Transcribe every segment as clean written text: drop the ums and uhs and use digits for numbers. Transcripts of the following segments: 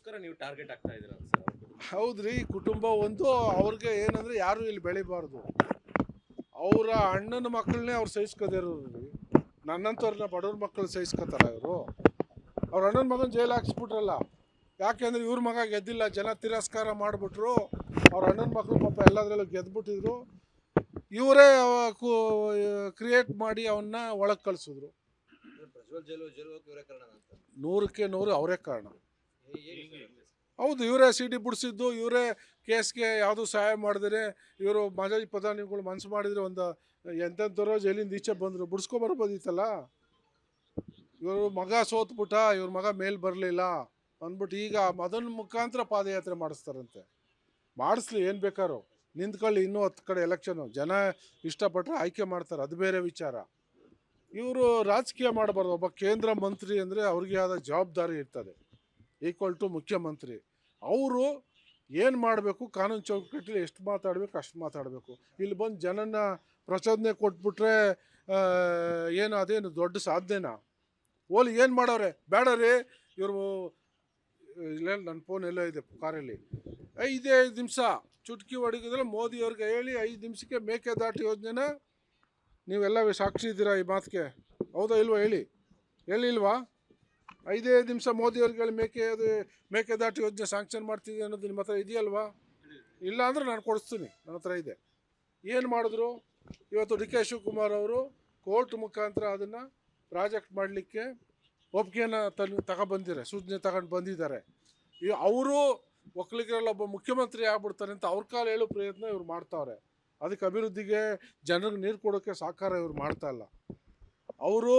ಕುಟುಂಬಕ್ಕೋಸ್ಕರ ನೀವು ಟಾರ್ಗೆಟ್ ಆಗ್ತಾ ಇದ್ದೀರಾ ಸರ್? ಹೌದ್ರಿ, ಕುಟುಂಬ ಒಂದು ಅವ್ರಿಗೆ ಏನಂದ್ರೆ ಯಾರು ಇಲ್ಲಿ ಬೆಳಿಬಾರ್ದು. ಅವರ ಅಣ್ಣನ ಮಕ್ಕಳನ್ನೇ ಅವ್ರು ಸಹಿಸ್ಕೋದಿರೋರು. ನನ್ನಂಥವ್ರನ್ನ ಬಡವ್ರ ಮಕ್ಕಳು ಸಹಿಸ್ಕೋತಾರ ಇವರು? ಅವ್ರ ಅಣ್ಣನ ಮಗನ ಜೈಲು ಹಾಕ್ಸ್ಬಿಟ್ರಲ್ಲ. ಯಾಕೆಂದ್ರೆ ಇವ್ರ ಮಗ ಗೆದ್ದಿಲ್ಲ, ಜನ ತಿರಸ್ಕಾರ ಮಾಡಿಬಿಟ್ರು. ಅವ್ರ ಅಣ್ಣನ ಮಕ್ಕಳು ಪಾಪ ಎಲ್ಲದರಲ್ಲೂ ಗೆದ್ಬಿಟ್ಟಿದ್ರು. ಇವರೇ ಕ್ರಿಯೇಟ್ ಮಾಡಿ ಅವನ್ನ ಒಳಗೆ ಕಳಿಸಿದ್ರು. ನೂರಕ್ಕೆ ನೂರು ಅವರೇ ಕಾರಣ. ಹೌದು, ಇವರೇ ಸಿಡಿ ಬಿಡಿಸಿದ್ದು, ಇವರೇ ಕೇಸ್ಗೆ ಯಾವುದು ಸಹಾಯ ಮಾಡಿದ್ರೆ, ಇವರು ಮಾಜಿ ಪ್ರಧಾನಿಗಳು ಮನಸ್ಸು ಮಾಡಿದ್ರೆ ಒಂದು ಎಂತೆಂಥವ್ರೋ ಜೈಲಿಂದ ಈಚೆ ಬಂದರು, ಬಿಡಿಸ್ಕೊಬರ್ಬೋದಿತ್ತಲ್ಲ. ಇವರು ಮಗ ಸೋತ್ಬಿಟ್ಟ, ಇವ್ರ ಮಗ ಮೇಲ್ ಬರಲಿಲ್ಲ ಅಂದ್ಬಿಟ್ಟು ಈಗ ಅದನ್ನ ಮುಖಾಂತರ ಪಾದಯಾತ್ರೆ ಮಾಡಿಸ್ತಾರಂತೆ. ಮಾಡಿಸ್ಲಿ, ಏನು ಬೇಕಾರೋ ನಿಂತ್ಕೊಳ್ಳಿ. ಇನ್ನೂ 10 ಕಡೆ ಎಲೆಕ್ಷನು, ಜನ ಇಷ್ಟಪಟ್ಟರೆ ಆಯ್ಕೆ ಮಾಡ್ತಾರೆ, ಅದು ಬೇರೆ ವಿಚಾರ. ಇವರು ರಾಜಕೀಯ ಮಾಡಬಾರ್ದು. ಒಬ್ಬ ಕೇಂದ್ರ ಮಂತ್ರಿ ಅಂದರೆ ಅವ್ರಿಗೆ ಆದ ಜವಾಬ್ದಾರಿ ಇರ್ತದೆ, ಈಕ್ವಲ್ ಟು ಮುಖ್ಯಮಂತ್ರಿ. ಅವರು ಏನು ಮಾಡಬೇಕು, ಕಾನೂನು ಚೌಕಟ್ಟಲ್ಲಿ ಎಷ್ಟು ಮಾತಾಡಬೇಕು ಅಷ್ಟು ಮಾತಾಡಬೇಕು. ಇಲ್ಲಿ ಬಂದು ಜನನ ಪ್ರಚೋದನೆ ಕೊಟ್ಬಿಟ್ರೆ ಏನು ಅದೇನು ದೊಡ್ಡ ಸಾಧನೆನಾ? ಓಲಿ ಏನು ಮಾಡವ್ರೆ? ಬೇಡ ರೀ, ಇವರು ಇಲ್ಲ, ನನ್ನ ಫೋನ್ ಎಲ್ಲೋ ಇದೆ ಕಾರಲ್ಲಿ. 5 ನಿಮಿಷ ಚುಟ್ಕಿ ಹೊಡಿಗಿದ್ರೆ ಮೋದಿಯವ್ರಿಗೆ ಹೇಳಿ 5 ನಿಮಿಷಕ್ಕೆ ಮೇಕೆದಾಟು ಯೋಜನೆನ ನೀವೆಲ್ಲ ಸಾಕ್ಷಿ ಇದ್ದೀರಾ ಈ ಮಾತಿಗೆ? ಹೌದಾ ಇಲ್ವಾ? ಹೇಳಿಲ್ವಾ? 5 ನಿಮಿಷ ಮೋದಿಯವ್ರಿಗೆ ಹೇಳಿ ಮೇಕೆದಾಟು ಯೋಜನೆ ಸ್ಯಾಂಕ್ಷನ್ ಮಾಡ್ತಿದ್ದೆ ಅನ್ನೋದು ನಿಮ್ಮ ಹತ್ರ ಇದೆಯಲ್ವಾ? ಇಲ್ಲ ಅಂದರೆ ನಾನು ಕೊಡಿಸ್ತೀನಿ, ನನ್ನ ಹತ್ರ ಇದೆ. ಏನು ಮಾಡಿದ್ರು? ಇವತ್ತು ಡಿ ಕೆ ಶಿವಕುಮಾರ್ ಅವರು ಕೋರ್ಟ್ ಮುಖಾಂತರ ಅದನ್ನು ಪ್ರಾಜೆಕ್ಟ್ ಮಾಡಲಿಕ್ಕೆ ಒಪ್ಪಿಗೆನ ತಗೊಬಂದಿದ್ದಾರೆ, ಸೂಚನೆ ತಗೊಂಡು ಬಂದಿದ್ದಾರೆ. ಅವರು ಒಕ್ಕಲಿಗರಲ್ಲಿ ಒಬ್ಬ ಮುಖ್ಯಮಂತ್ರಿ ಆಗ್ಬಿಡ್ತಾರೆ ಅಂತ ಅವ್ರ ಕಾಲ ಹೇಳೋ ಪ್ರಯತ್ನ ಇವ್ರು ಮಾಡ್ತಾವ್ರೆ. ಅದಕ್ಕೆ ಅಭಿವೃದ್ಧಿಗೆ ಜನರಿಗೆ ನೀರು ಕೊಡೋಕ್ಕೆ ಸಹಕಾರ ಇವ್ರು ಮಾಡ್ತಾ ಇಲ್ಲ. ಅವರು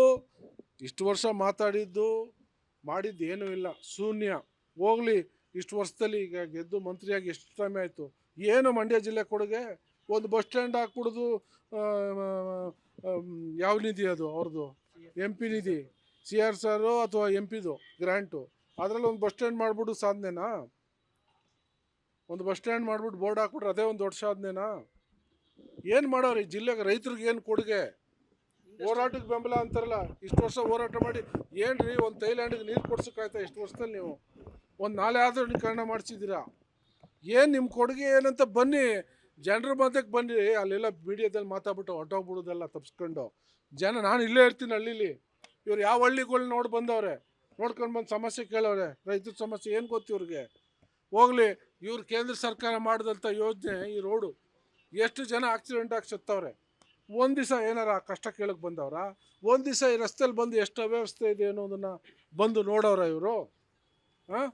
ಇಷ್ಟು ವರ್ಷ ಮಾಡಿದ್ದು ಏನೂ ಇಲ್ಲ, ಶೂನ್ಯ. ಹೋಗಲಿ, ಇಷ್ಟು ವರ್ಷದಲ್ಲಿ ಈಗ ಗೆದ್ದು ಮಂತ್ರಿಯಾಗಿ ಎಷ್ಟು ಟೈಮ್ ಆಯಿತು? ಏನು ಮಂಡ್ಯ ಜಿಲ್ಲೆ ಕೊಡುಗೆ? ಒಂದು ಬಸ್ ಸ್ಟ್ಯಾಂಡ್ ಹಾಕ್ಬಿಡೋದು, ಯಾವ ನಿಧಿ ಅದು ಅವ್ರದ್ದು? MP ನಿಧಿ, CRSR ಅಥವಾ MP ಗ್ರ್ಯಾಂಟು, ಅದರಲ್ಲಿ ಒಂದು ಬಸ್ ಸ್ಟ್ಯಾಂಡ್ ಮಾಡಿಬಿಟ್ಟು ಸಾಧನೆನಾ? ಒಂದು ಬಸ್ ಸ್ಟ್ಯಾಂಡ್ ಮಾಡಿಬಿಟ್ಟು ಬೋರ್ಡ್ ಹಾಕ್ಬಿಟ್ರೆ ಅದೇ ಒಂದು ದೊಡ್ಡ ಸಾಧನೆನಾ? ಏನು ಮಾಡೋರು ಈ ಜಿಲ್ಲೆಗೆ? ರೈತರಿಗೆ ಏನು ಕೊಡುಗೆ? ಹೋರಾಟಕ್ಕೆ ಬೆಂಬಲ ಅಂತಾರಲ್ಲ, ಇಷ್ಟು ವರ್ಷ ಹೋರಾಟ ಮಾಡಿ ಏನು ರೀ? ಒಂದು ಥೈಲ್ಯಾಂಡಿಗೆ ನೀರು ಕೊಡ್ಸೋಕ್ಕಾಯ್ತಾ ಇಷ್ಟು ವರ್ಷದಲ್ಲಿ? ನೀವು ಒಂದು ನಾಲೆ ಆಧುನೀಕರಣ ಮಾಡಿಸಿದ್ದೀರಾ? ಏನು ನಿಮ್ಮ ಕೊಡುಗೆ ಏನಂತ ಬನ್ನಿ, ಜನರ ಮಧ್ಯಕ್ಕೆ ಬನ್ನಿ. ಅಲ್ಲೆಲ್ಲ ಮೀಡಿಯಾದಲ್ಲಿ ಮಾತಾಡ್ಬಿಟ್ಟು ಹೊಟ್ಟೋಗ್ಬಿಡೋದೆಲ್ಲ ತಪ್ಪಿಸ್ಕೊಂಡು ನಾನು ಇಲ್ಲೇ ಇರ್ತೀನಿ ಹಳ್ಳೀಲಿ. ಇವ್ರು ಯಾವ ಹಳ್ಳಿಗಳು ನೋಡಿ ಬಂದವ್ರೆ, ನೋಡ್ಕೊಂಡು ಬಂದು ಸಮಸ್ಯೆ ಕೇಳವ್ರೆ. ರೈತರ ಸಮಸ್ಯೆ ಏನು ಗೊತ್ತು ಇವ್ರಿಗೆ? ಹೋಗಲಿ, ಇವ್ರು ಕೇಂದ್ರ ಸರ್ಕಾರ ಮಾಡಿದಂಥ ಯೋಜನೆ, ಈ ರೋಡು ಎಷ್ಟು ಜನ ಆಕ್ಸಿಡೆಂಟ್ ಆಗಿ ಸತ್ತವ್ರೆ? ಒಂದು ದಿವಸ ಏನಾರ ಕಷ್ಟ ಕೇಳಕ್ಕೆ ಬಂದವ್ರ? ಒಂದು ದಿವಸ ಈ ರಸ್ತೆಯಲ್ಲಿ ಬಂದು ಎಷ್ಟು ಅವ್ಯವಸ್ಥೆ ಇದೆ ಅನ್ನೋದನ್ನು ಬಂದು ನೋಡೋರ ಇವರು? ಹಾಂ,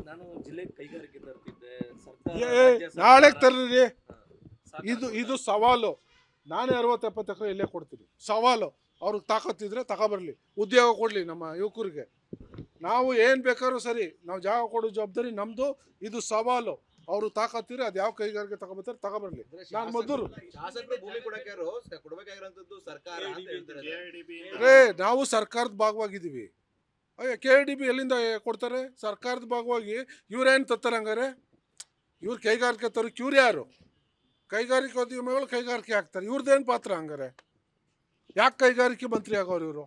ನಾನು ಜಿಲ್ಲೆಗೆ ಕೈಗಾರಿಕೆ ತರ್ತಿದ್ದೆ, ನಾಳೆ ತರ್ರಿ. ಇದು ಸವಾಲು. ನಾನೇ 60-70 ಎಕರೆ ಇಲ್ಲೇ ಕೊಡ್ತೀನಿ. ಸವಾಲು. ಅವ್ರಿಗೆ ತಾಕತ್ತಿದ್ರೆ ತಗೊಬರ್ಲಿ, ಉದ್ಯೋಗ ಕೊಡಲಿ ನಮ್ಮ ಯುವಕರಿಗೆ. ನಾವು ಏನು ಬೇಕಾದ್ರೂ ಸರಿ, ನಾವು ಜಾಗ ಕೊಡೋ ಜವಾಬ್ದಾರಿ ನಮ್ಮದು. ಇದು ಸವಾಲು. ಅವರು ತಾಕತ್ತಿದ್ರೆ ಅದು ಯಾವ ಕೈಗಾರಿಕೆ ತಗೊಬರ್ತಾರೆ ತಗೊಬರ್ಲಿ. ನಾನು ಮೊದಲು ನಾವು ಸರ್ಕಾರದ ಭಾಗವಾಗಿದ್ದೀವಿ. KIDB ಎಲ್ಲಿಂದ ಕೊಡ್ತಾರೆ? ಸರ್ಕಾರದ ಭಾಗವಾಗಿ. ಇವ್ರೇನು ತತ್ತಾರೆ ಹಂಗಾರೆ? ಇವ್ರು ಕೈಗಾರಿಕೆ ತರೋಕೆ ಇವ್ರು ಯಾರು? ಕೈಗಾರಿಕೋದ್ಯಮಿಗಳು ಕೈಗಾರಿಕೆ ಹಾಕ್ತಾರೆ. ಇವ್ರದ್ದೇನು ಪಾತ್ರ ಹಂಗಾರೆ? ಯಾಕೆ ಕೈಗಾರಿಕೆ ಮಂತ್ರಿ ಆಗೋರು ಇವರು?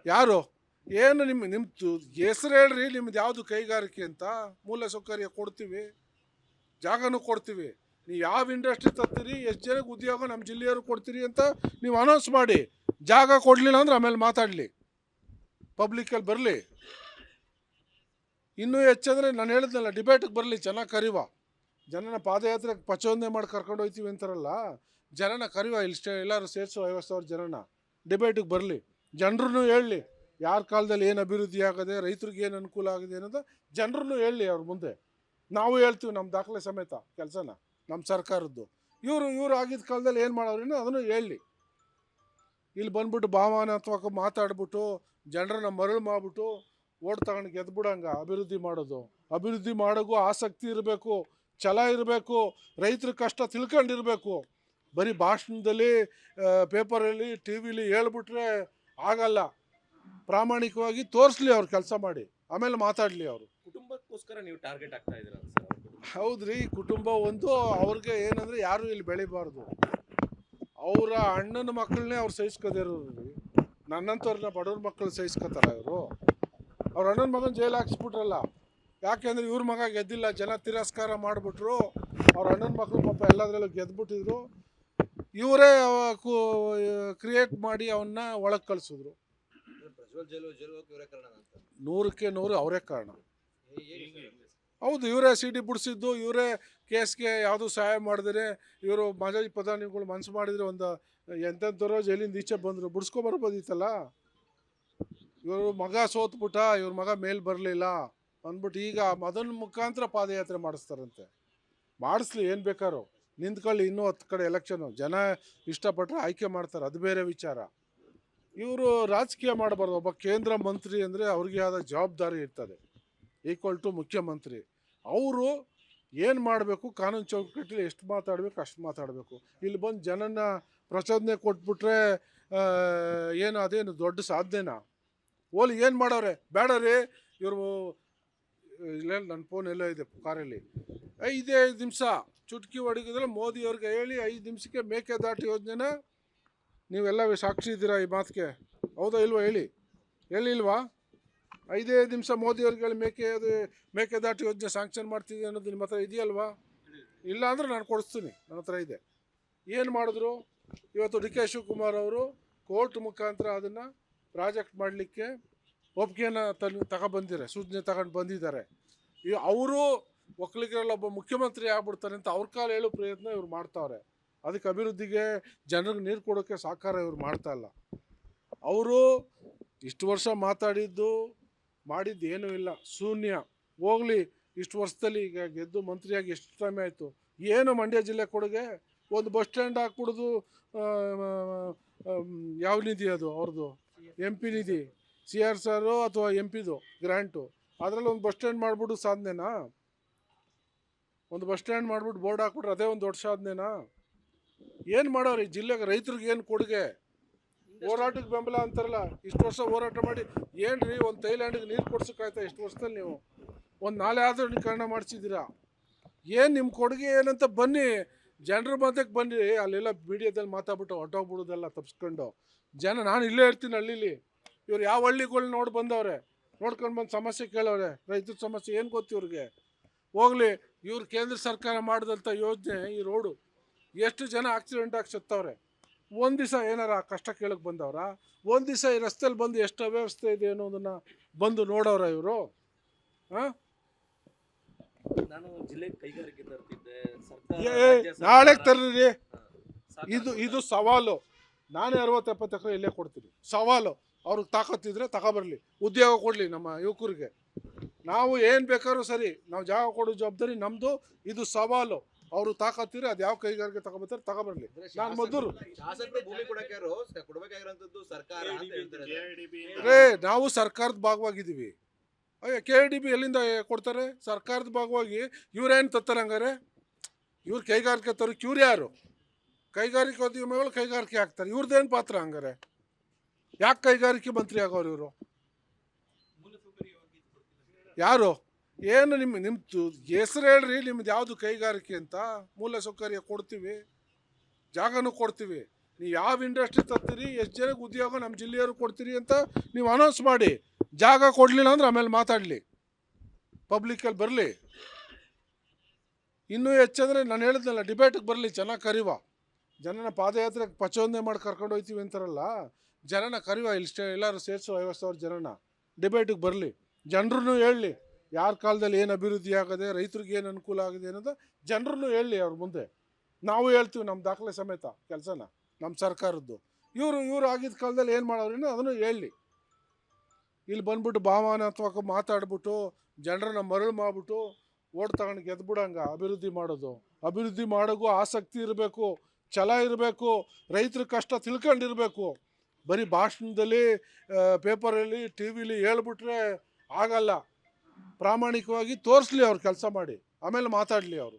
ಯಾರು? ಏನು ನಿಮ್ಮದು ಹೆಸರು ಹೇಳ್ರಿ, ನಿಮ್ದು ಯಾವುದು ಕೈಗಾರಿಕೆ ಅಂತ? ಮೂಲ ಸೌಕರ್ಯ ಕೊಡ್ತೀವಿ, ಜಾಗನೂ ಕೊಡ್ತೀವಿ. ನೀವು ಯಾವ ಇಂಡಸ್ಟ್ರಿ ತರ್ತೀರಿ, ಎಷ್ಟು ಜನಕ್ಕೆ ಉದ್ಯೋಗ ನಮ್ಮ ಜಿಲ್ಲೆಯವರು ಕೊಡ್ತೀರಿ ಅಂತ ನೀವು ಅನೌನ್ಸ್ ಮಾಡಿ. ಜಾಗ ಕೊಡಲಿಲ್ಲ ಅಂದ್ರೆ ಆಮೇಲೆ ಮಾತಾಡಲಿ, ಪಬ್ಲಿಕಲ್ಲಿ ಬರಲಿ. ಇನ್ನೂ ಹೆಚ್ಚಂದರೆ ನಾನು ಹೇಳಿದ್ನಲ್ಲ, ಡಿಬೇಟಿಗೆ ಬರಲಿ, ಚೆನ್ನಾಗಿ ಕರಿವ. ಜನನ ಪಾದಯಾತ್ರೆಗೆ ಪ್ರಚೋದನೆ ಮಾಡಿ ಕರ್ಕೊಂಡು ಹೋಗ್ತೀವಿ ಅಂತಾರಲ್ಲ, ಜನನ ಕರಿವ. ಎಲ್ಲರೂ ಸೇರಿಸೋ 50,000 ಜನನ ಡಿಬೇಟಿಗೆ ಬರಲಿ. ಜನರೂ ಹೇಳಲಿ ಯಾರ ಕಾಲದಲ್ಲಿ ಏನು ಅಭಿವೃದ್ಧಿ ಆಗದೆ, ರೈತರಿಗೆ ಏನು ಅನುಕೂಲ ಆಗಿದೆ ಅನ್ನೋದು ಜನರೂ ಹೇಳಲಿ ಅವ್ರ ಮುಂದೆ. ನಾವು ಹೇಳ್ತೀವಿ ನಮ್ಮ ದಾಖಲೆ ಸಮೇತ ಕೆಲಸನ, ನಮ್ಮ ಸರ್ಕಾರದ್ದು. ಇವರು ಆಗಿದ್ದ ಕಾಲದಲ್ಲಿ ಏನು ಮಾಡೋರು ಅದನ್ನು ಹೇಳಲಿ. ಇಲ್ಲಿ ಬಂದ್ಬಿಟ್ಟು ಭಾವನಾತ್ಮಕ ಮಾತಾಡ್ಬಿಟ್ಟು ಜನರನ್ನ ಮರಳು ಮಾಡಿಬಿಟ್ಟು ಓಟ್ ತಗೊಂಡು ಗೆದ್ಬಿಡಂಗ ಅಭಿವೃದ್ಧಿ ಮಾಡೋಕ್ಕೂ ಆಸಕ್ತಿ ಇರಬೇಕು, ಛಲ ಇರಬೇಕು, ರೈತರ ಕಷ್ಟ ತಿಳ್ಕೊಂಡಿರಬೇಕು. ಬರೀ ಭಾಷಣದಲ್ಲಿ, ಪೇಪರಲ್ಲಿ, TV ಹೇಳ್ಬಿಟ್ರೆ ಆಗಲ್ಲ. ಪ್ರಾಮಾಣಿಕವಾಗಿ ತೋರಿಸ್ಲಿ, ಅವ್ರು ಕೆಲಸ ಮಾಡಿ, ಆಮೇಲೆ ಮಾತಾಡಲಿ. ಅವರು ಕುಟುಂಬಕ್ಕೋಸ್ಕರ ನೀವು ಟಾರ್ಗೆಟ್ ಆಗ್ತಾ ಇದ್ದೀರಾ ಸರ್? ಹೌದ್ರಿ, ಕುಟುಂಬ ಒಂದು ಅವ್ರಿಗೆ ಏನಂದ್ರೆ ಯಾರು ಇಲ್ಲಿ ಬೆಳಿಬಾರ್ದು. ಅವರ ಅಣ್ಣನ ಮಕ್ಕಳನ್ನೇ ಅವ್ರು ಸಹಿಸ್ಕೋದಿರೋರು. ನನ್ನಂಥವ್ರನ್ನ ಬಡವ್ರ ಮಕ್ಕಳು ಸಹಿಸ್ಕೊತಾರ ಇವರು. ಅವ್ರ ಅಣ್ಣನ ಮಗನ ಜೈಲು ಹಾಕ್ಸ್ಬಿಟ್ರಲ್ಲ, ಯಾಕೆಂದರೆ ಇವ್ರ ಮಗ ಗೆದ್ದಿಲ್ಲ, ಜನ ತಿರಸ್ಕಾರ ಮಾಡಿಬಿಟ್ರು. ಅವ್ರ ಅಣ್ಣನ ಮಕ್ಕಳು ಪಾಪ ಎಲ್ಲದರಲ್ಲೂ ಗೆದ್ದುಬಿಟ್ಟಿದ್ರು. ಇವರೇ ಕ್ರಿಯೇಟ್ ಮಾಡಿ ಅವನ್ನ ಒಳಗೆ ಕಳಿಸಿದ್ರು. 100% ಅವರೇ ಕಾರಣ. ಹೌದು, ಇವರೇ ಸಿಡಿ ಬಿಡಿಸಿದ್ದು, ಇವರೇ ಕೇಸ್ಗೆ ಯಾವುದು ಸಹಾಯ ಮಾಡಿದ್ರೆ, ಇವರು ಮಾಜಿ ಪ್ರಧಾನಿಗಳು ಮನಸ್ಸು ಮಾಡಿದರೆ ಒಂದು ಎಂತೆಂಥವ್ರೋ ಜೈಲಿಂದ ಈಚೆ ಬಂದರು, ಬಿಡಿಸ್ಕೊಬರ್ಬೋದಿತ್ತಲ್ಲ. ಇವರು ಮಗ ಸೋತ್ಬಿಟ್ಟ, ಇವ್ರ ಮಗ ಮೇಲೆ ಬರಲಿಲ್ಲ ಅಂದ್ಬಿಟ್ಟು ಈಗ ಅದನ್ನ ಮುಖಾಂತರ ಪಾದಯಾತ್ರೆ ಮಾಡಿಸ್ತಾರಂತೆ. ಮಾಡಿಸ್ಲಿ, ಏನು ಬೇಕಾರೋ ನಿಂತ್ಕೊಳ್ಳಿ. ಇನ್ನೂ 10 ಕಡೆ ಎಲೆಕ್ಷನು, ಜನ ಇಷ್ಟಪಟ್ಟರೆ ಆಯ್ಕೆ ಮಾಡ್ತಾರೆ, ಅದು ಬೇರೆ ವಿಚಾರ. ಇವರು ರಾಜಕೀಯ ಮಾಡಬಾರ್ದು. ಒಬ್ಬ ಕೇಂದ್ರ ಮಂತ್ರಿ ಅಂದರೆ ಅವ್ರಿಗೆ ಆದ ಜವಾಬ್ದಾರಿ ಇರ್ತದೆ, ಈಕ್ವಲ್ ಟು ಮುಖ್ಯಮಂತ್ರಿ. ಅವರು ಏನು ಮಾಡಬೇಕು, ಕಾನೂನು ಚೌಕಟ್ಟಲ್ಲಿ ಎಷ್ಟು ಮಾತಾಡಬೇಕು ಅಷ್ಟು ಮಾತಾಡಬೇಕು. ಇಲ್ಲಿ ಬಂದು ಜನನ ಪ್ರಚೋದನೆ ಕೊಟ್ಬಿಟ್ರೆ ಏನು ಅದೇನು ದೊಡ್ಡ ಸಾಧನೆನಾ? ಓಲಿ ಏನು ಮಾಡವ್ರೆ? ಬೇಡ ರೀ, ಇವರು ಇಲ್ಲ, ನನ್ನ ಫೋನ್ ಎಲ್ಲ ಇದೆ ಕಾರಲ್ಲಿ. 5 ನಿಮಿಷ ಚುಟ್ಕಿ ಹೊಡಿಗಿದ್ರೆ ಮೋದಿಯವ್ರಿಗೆ ಹೇಳಿ 5 ನಿಮಿಷಕ್ಕೆ ಮೇಕೆದಾಟು ಯೋಜನೆನ ನೀವೆಲ್ಲ ಸಾಕ್ಷಿ ಇದ್ದೀರಾ ಈ ಮಾತಿಗೆ, ಹೌದಾ ಇಲ್ವಾ? ಹೇಳಿಲ್ವಾ? 5 ನಿಮಿಷ ಮೋದಿಯವ್ರಿಗೆ ಹೇಳಿ ಮೇಕೆದಾಟು ಯೋಜನೆ ಸ್ಯಾಂಕ್ಷನ್ ಮಾಡ್ತಿದ್ದೆ ಅನ್ನೋದು ನಿಮ್ಮ ಹತ್ರ ಇದೆಯಲ್ವಾ? ಇಲ್ಲ ಅಂದರೆ ನಾನು ಕೊಡಿಸ್ತೀನಿ, ನನ್ನ ಹತ್ರ ಇದೆ. ಏನು ಮಾಡಿದ್ರು? ಇವತ್ತು ಡಿ ಕೆ ಶಿವಕುಮಾರ್ ಅವರು ಕೋರ್ಟ್ ಮುಖಾಂತರ ಅದನ್ನು ಪ್ರಾಜೆಕ್ಟ್ ಮಾಡಲಿಕ್ಕೆ ಒಪ್ಪಿಗೆನ ತಗೊಬಂದಿದ್ದಾರೆ, ಸೂಚನೆ ತಗೊಂಡು ಬಂದಿದ್ದಾರೆ. ಅವರು ಒಕ್ಕಲಿಗರಲ್ಲಿ ಒಬ್ಬ ಮುಖ್ಯಮಂತ್ರಿ ಆಗ್ಬಿಡ್ತಾರೆ ಅಂತ ಅವ್ರ ಕಾಲ ಹೇಳೋ ಪ್ರಯತ್ನ ಇವ್ರು ಮಾಡ್ತಾವ್ರೆ. ಅದಕ್ಕೆ ಅಭಿವೃದ್ಧಿಗೆ ಜನರಿಗೆ ನೀರು ಕೊಡೋಕ್ಕೆ ಸಹಕಾರ ಇವ್ರು ಮಾಡ್ತಾ ಇಲ್ಲ. ಅವರು ಇಷ್ಟು ವರ್ಷ ಮಾಡಿದ್ದು ಏನೂ ಇಲ್ಲ, ಶೂನ್ಯ. ಹೋಗಲಿ, ಇಷ್ಟು ವರ್ಷದಲ್ಲಿ ಈಗ ಗೆದ್ದು ಮಂತ್ರಿಯಾಗಿ ಎಷ್ಟು ಟೈಮ್ ಆಯಿತು? ಏನು ಮಂಡ್ಯ ಜಿಲ್ಲೆ ಕೊಡುಗೆ? ಒಂದು ಬಸ್ ಸ್ಟ್ಯಾಂಡ್ ಹಾಕ್ಬಿಡೋದು, ಯಾವ ನಿಧಿ ಅದು ಅವ್ರದ್ದು, MP ನಿಧಿ, CRSR ಅಥವಾ MP ಗ್ರ್ಯಾಂಟು, ಅದರಲ್ಲಿ ಒಂದು ಬಸ್ ಸ್ಟ್ಯಾಂಡ್ ಮಾಡಿಬಿಟ್ಟು ಸಾಧನೆನಾ? ಒಂದು ಬಸ್ ಸ್ಟ್ಯಾಂಡ್ ಮಾಡಿಬಿಟ್ಟು ಬೋರ್ಡ್ ಹಾಕ್ಬಿಟ್ರೆ ಅದೇ ಒಂದು ದೊಡ್ಡ ಸಾಧನೆನಾ? ಏನು ಮಾಡೋರು ಈ ಜಿಲ್ಲೆಗೆ? ರೈತರಿಗೆ ಏನು ಕೊಡುಗೆ? ಹೋರಾಟಕ್ಕೆ ಬೆಂಬಲ ಅಂತಾರಲ್ಲ, ಇಷ್ಟು ವರ್ಷ ಹೋರಾಟ ಮಾಡಿ ಏನ್ರಿ ಒಂದು ಥೈಲ್ಯಾಂಡ್ಗೆ ನೀರು ಕೊಡ್ಸೋಕ್ಕಾಯ್ತಾ ಇಷ್ಟು ವರ್ಷದಲ್ಲಿ? ನೀವು ಒಂದು ನಾಲೆ ಆಧುನೀಕರಣ ಮಾಡಿಸಿದ್ದೀರಾ, ಏನು ನಿಮ್ಮ ಕೊಡುಗೆ ಏನಂತ ಬನ್ನಿ, ಜನರ ಮಧ್ಯಕ್ಕೆ ಬನ್ನಿ. ಅಲ್ಲೆಲ್ಲ ಮೀಡಿಯಾದಲ್ಲಿ ಮಾತಾಡ್ಬಿಟ್ಟು ಹೊಟ್ಟೋಗ್ಬಿಡೋದೆಲ್ಲ ತಪ್ಪಿಸ್ಕೊಂಡು ನಾನು ಇಲ್ಲೇ ಇರ್ತೀನಿ ಹಳ್ಳೀಲಿ. ಇವ್ರು ಯಾವ ಹಳ್ಳಿಗಳು ಬಂದವ್ರೆ, ನೋಡ್ಕೊಂಡು ಬಂದು ಸಮಸ್ಯೆ ಕೇಳವ್ರೆ, ರೈತರ ಸಮಸ್ಯೆ ಏನು ಗೊತ್ತು ಇವ್ರಿಗೆ? ಹೋಗಲಿ, ಇವ್ರು ಕೇಂದ್ರ ಸರ್ಕಾರ ಮಾಡಿದಂಥ ಯೋಜನೆ, ಈ ರೋಡು ಎಷ್ಟು ಜನ ಆಕ್ಸಿಡೆಂಟ್ ಆಗಿ ಸತ್ತವ್ರೆ. ಒಂದು ದಿವಸ ಏನಾರ ಕಷ್ಟ ಕೇಳಕ್ಕೆ ಬಂದವ್ರ? ಒಂದು ದಿವಸ ಈ ರಸ್ತೆಯಲ್ಲಿ ಬಂದು ಎಷ್ಟು ಅವ್ಯವಸ್ಥೆ ಇದೆ ಅನ್ನೋದನ್ನು ಬಂದು ನೋಡೋರ ಇವರು? ಹಾಂ, ನಾನು ಜಿಲ್ಲೆಗೆ ಕೈಗಾರಿಕೆ ತರ್ತಿದ್ದೆ, ನಾಳೆ ತರ್ರಿ. ಇದು ಸವಾಲು. ನಾನೇ 60-70 ಎಕರೆ ಇಲ್ಲೇ ಕೊಡ್ತೀನಿ. ಸವಾಲು, ಅವ್ರಿಗೆ ತಾಕತ್ತಿದ್ರೆ ತಗೊಬರ್ಲಿ, ಉದ್ಯೋಗ ಕೊಡಲಿ ನಮ್ಮ ಯುವಕರಿಗೆ. ನಾವು ಏನು ಬೇಕಾದ್ರೂ ಸರಿ, ನಾವು ಜಾಗ ಕೊಡೋ ಜವಾಬ್ದಾರಿ ನಮ್ಮದು. ಇದು ಸವಾಲು. ಅವರು ತಾಕತ್ತಿದ್ರೆ ಅದು ಯಾವ ಕೈಗಾರಿಕೆ ತಗೊಬರ್ತಾರೆ ತಗೊಬರ್ಲಿ. ನಾನು ಮೊದಲು ನಾವು ಸರ್ಕಾರದ ಭಾಗವಾಗಿದ್ದೀವಿ. KIDB ಎಲ್ಲಿಂದ ಕೊಡ್ತಾರೆ? ಸರ್ಕಾರದ ಭಾಗವಾಗಿ. ಇವ್ರೇನು ತತ್ತಾರೆ ಹಂಗಾರೆ? ಇವ್ರು ಕೈಗಾರಿಕೆ ತರೋಕೆ ಇವ್ರು ಯಾರು? ಕೈಗಾರಿಕೋದ್ಯಮಿಗಳು ಕೈಗಾರಿಕೆ ಹಾಕ್ತಾರೆ, ಇವ್ರದ್ದೇನು ಪಾತ್ರ ಹಂಗಾರೆ? ಯಾಕೆ ಕೈಗಾರಿಕೆ ಮಂತ್ರಿ ಆಗೋರು ಇವರು? ಯಾರು? ಏನು ನಿಮ್ಮದು ಹೆಸರು ಹೇಳ್ರಿ, ನಿಮ್ದು ಯಾವುದು ಕೈಗಾರಿಕೆ ಅಂತ? ಮೂಲ ಸೌಕರ್ಯ ಕೊಡ್ತೀವಿ, ಜಾಗನೂ ಕೊಡ್ತೀವಿ. ನೀವು ಯಾವ ಇಂಡಸ್ಟ್ರಿ ತರ್ತೀರಿ, ಎಷ್ಟು ಜನಕ್ಕೆ ಉದ್ಯೋಗ ನಮ್ಮ ಜಿಲ್ಲೆಯವರು ಕೊಡ್ತೀರಿ ಅಂತ ನೀವು ಅನೌನ್ಸ್ ಮಾಡಿ. ಜಾಗ ಕೊಡಲಿಲ್ಲ ಅಂದ್ರೆ ಆಮೇಲೆ ಮಾತಾಡಲಿ, ಪಬ್ಲಿಕಲ್ಲಿ ಬರಲಿ. ಇನ್ನೂ ಹೆಚ್ಚಂದರೆ ನಾನು ಹೇಳಿದ್ನಲ್ಲ, ಡಿಬೇಟಿಗೆ ಬರಲಿ, ಚೆನ್ನಾಗಿ ಕರಿವ. ಜನನ ಪಾದಯಾತ್ರೆಗೆ ಪ್ರಚೋದನೆ ಮಾಡಿ ಕರ್ಕೊಂಡು ಹೋಗ್ತೀವಿ ಅಂತಾರಲ್ಲ, ಜನನ ಕರಿವ. ಎಲ್ಲರೂ ಸೇರಿಸೋ 50,000 ಜನನ ಡಿಬೇಟಿಗೆ ಬರಲಿ. ಜನರನ್ನು ಹೇಳಲಿ ಯಾರ ಕಾಲದಲ್ಲಿ ಏನು ಅಭಿವೃದ್ಧಿ ಆಗದೆ, ರೈತರಿಗೆ ಏನು ಅನುಕೂಲ ಆಗಿದೆ ಅನ್ನೋದು ಜನರನ್ನು ಹೇಳಲಿ ಅವ್ರ ಮುಂದೆ. ನಾವು ಹೇಳ್ತೀವಿ ನಮ್ಮ ದಾಖಲೆ ಸಮೇತ ಕೆಲಸನ, ನಮ್ಮ ಸರ್ಕಾರದ್ದು. ಇವರು ಆಗಿದ್ದ ಕಾಲದಲ್ಲಿ ಏನು ಮಾಡೋರೇನೋ ಅದನ್ನು ಹೇಳಲಿ. ಇಲ್ಲಿ ಬಂದ್ಬಿಟ್ಟು ಭಾವನಾತ್ಮಕ ಮಾತಾಡ್ಬಿಟ್ಟು ಜನರನ್ನ ಮರಳು ಮಾಡಿಬಿಟ್ಟು ಓಟ್ ತಗೊಂಡು ಗೆದ್ಬಿಡಂಗ ಅಭಿವೃದ್ಧಿ ಮಾಡೋಕ್ಕೂ ಆಸಕ್ತಿ ಇರಬೇಕು, ಛಲ ಇರಬೇಕು, ರೈತರ ಕಷ್ಟ ತಿಳ್ಕೊಂಡಿರಬೇಕು. ಬರೀ ಭಾಷಣದಲ್ಲಿ, ಪೇಪರಲ್ಲಿ, TV ಹೇಳ್ಬಿಟ್ರೆ ಆಗಲ್ಲ. ಪ್ರಾಮಾಣಿಕವಾಗಿ ತೋರಿಸ್ಲಿ, ಅವ್ರು ಕೆಲಸ ಮಾಡಿ, ಆಮೇಲೆ ಮಾತಾಡಲಿ ಅವರು.